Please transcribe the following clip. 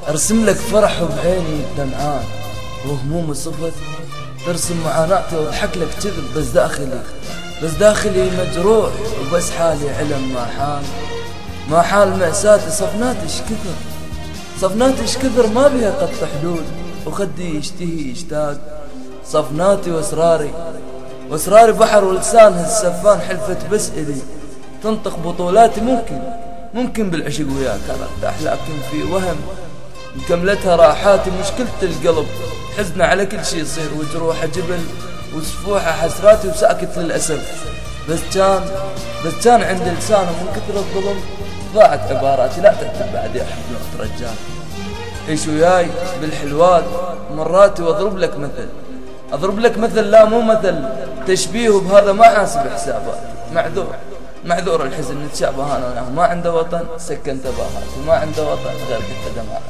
ارسم لك فرح وبعيني الدمعان، وهموم صفت ترسم معاناتي واضحك لك كذب، بس داخلي مجروح، وبس حالي علم ما حال مأساتي. صفناتي ايش كثر ما بها قط حدود، وخدي يشتهي يشتاق. صفناتي واسراري بحر ولسانها السفان، حلفت بس إلي تنطق بطولاتي. ممكن بالعشق وياك ارتاح، لكن في وهم مكملتها راحاتي. مشكلة القلب حزن على كل شي يصير، وجروحه جبل وسفوحه حسراتي، وساكت للأسف. بس كان عندي لسانه من كثر الظلم ضاعت عباراتي. لا تكتب بعد يا حب رجال، عيش وياي بالحلوات مراتي، واضرب لك مثل لا مو مثل تشبيه، وبهذا ما حاسب حساباتي. معذور الحزن نتشابه انا وياه، ما عنده وطن سكنت باهات، وما عنده وطن غير كنت دمعات.